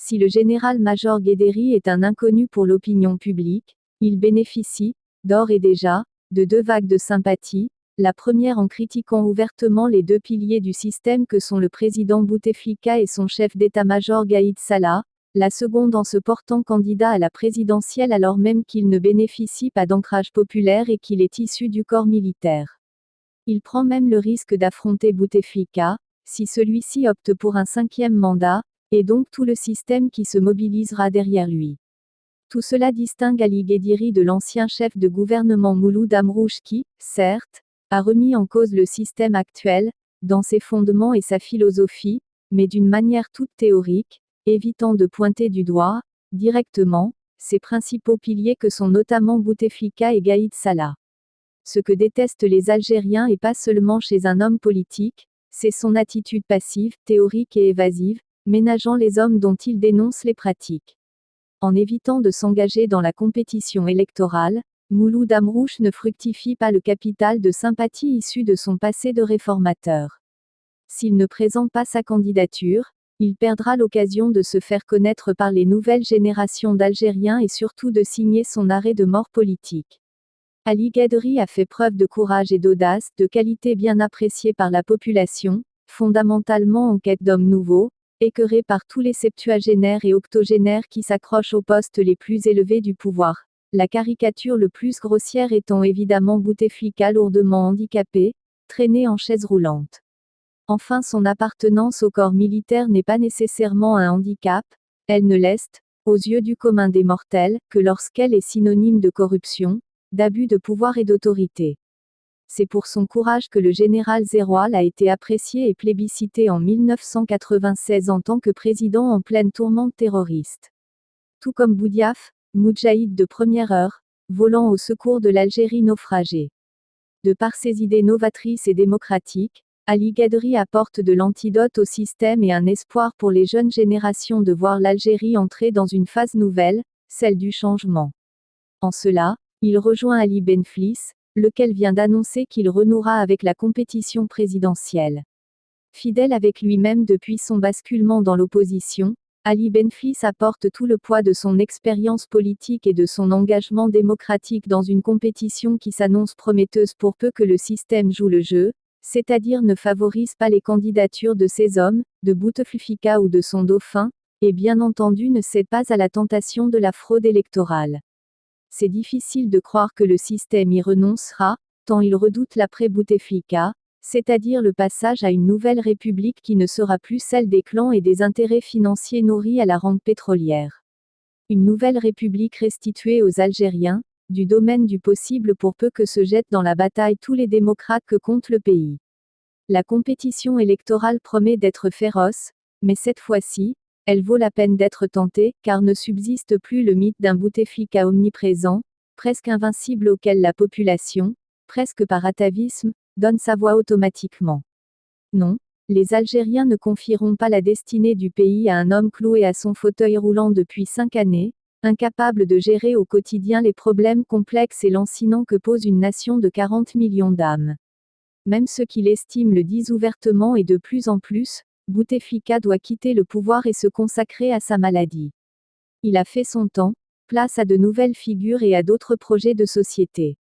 Si le général-major Guédéry est un inconnu pour l'opinion publique, il bénéficie, d'ores et déjà, de deux vagues de sympathie, la première en critiquant ouvertement les deux piliers du système que sont le président Bouteflika et son chef d'état-major Gaïd Salah, la seconde en se portant candidat à la présidentielle alors même qu'il ne bénéficie pas d'ancrage populaire et qu'il est issu du corps militaire. Il prend même le risque d'affronter Bouteflika, si celui-ci opte pour un 5e mandat, et donc tout le système qui se mobilisera derrière lui. Tout cela distingue Ali Guédéry de l'ancien chef de gouvernement Mouloud Amrouche qui, certes, a remis en cause le système actuel, dans ses fondements et sa philosophie, mais d'une manière toute théorique, évitant de pointer du doigt, directement, ses principaux piliers que sont notamment Bouteflika et Gaïd Salah. Ce que détestent les Algériens et pas seulement chez un homme politique, c'est son attitude passive, théorique et évasive, ménageant les hommes dont il dénonce les pratiques. En évitant de s'engager dans la compétition électorale, Mouloud Amrouche ne fructifie pas le capital de sympathie issu de son passé de réformateur. S'il ne présente pas sa candidature, il perdra l'occasion de se faire connaître par les nouvelles générations d'Algériens et surtout de signer son arrêt de mort politique. Ali Guédéry a fait preuve de courage et d'audace, de qualités bien appréciées par la population, fondamentalement en quête d'hommes nouveaux, écœurés par tous les septuagénaires et octogénaires qui s'accrochent aux postes les plus élevés du pouvoir. La caricature le plus grossière étant évidemment Bouteflika lourdement handicapé, traîné en chaise roulante. Enfin, son appartenance au corps militaire n'est pas nécessairement un handicap, elle ne l'est, aux yeux du commun des mortels, que lorsqu'elle est synonyme de corruption, d'abus de pouvoir et d'autorité. C'est pour son courage que le général Zeroual a été apprécié et plébiscité en 1996 en tant que président en pleine tourmente terroriste. Tout comme Boudiaf, moudjahid de première heure, volant au secours de l'Algérie naufragée. De par ses idées novatrices et démocratiques, Ali Guédéry apporte de l'antidote au système et un espoir pour les jeunes générations de voir l'Algérie entrer dans une phase nouvelle, celle du changement. En cela, il rejoint Ali Benflis, lequel vient d'annoncer qu'il renouera avec la compétition présidentielle. Fidèle avec lui-même depuis son basculement dans l'opposition, Ali Benflis apporte tout le poids de son expérience politique et de son engagement démocratique dans une compétition qui s'annonce prometteuse pour peu que le système joue le jeu, c'est-à-dire ne favorise pas les candidatures de ses hommes, de Bouteflika ou de son dauphin, et bien entendu ne cède pas à la tentation de la fraude électorale. C'est difficile de croire que le système y renoncera, tant il redoute l'après-Bouteflika, c'est-à-dire le passage à une nouvelle république qui ne sera plus celle des clans et des intérêts financiers nourris à la rente pétrolière. Une nouvelle république restituée aux Algériens, du domaine du possible pour peu que se jettent dans la bataille tous les démocrates que compte le pays. La compétition électorale promet d'être féroce, mais cette fois-ci, elle vaut la peine d'être tentée, car ne subsiste plus le mythe d'un Bouteflika omniprésent, presque invincible auquel la population, presque par atavisme, donne sa voix automatiquement. Non, les Algériens ne confieront pas la destinée du pays à un homme cloué à son fauteuil roulant depuis 5 années, incapable de gérer au quotidien les problèmes complexes et lancinants que pose une nation de 40 millions d'âmes. Même ceux qui l'estiment le disent ouvertement et de plus en plus, Bouteflika doit quitter le pouvoir et se consacrer à sa maladie. Il a fait son temps, place à de nouvelles figures et à d'autres projets de société.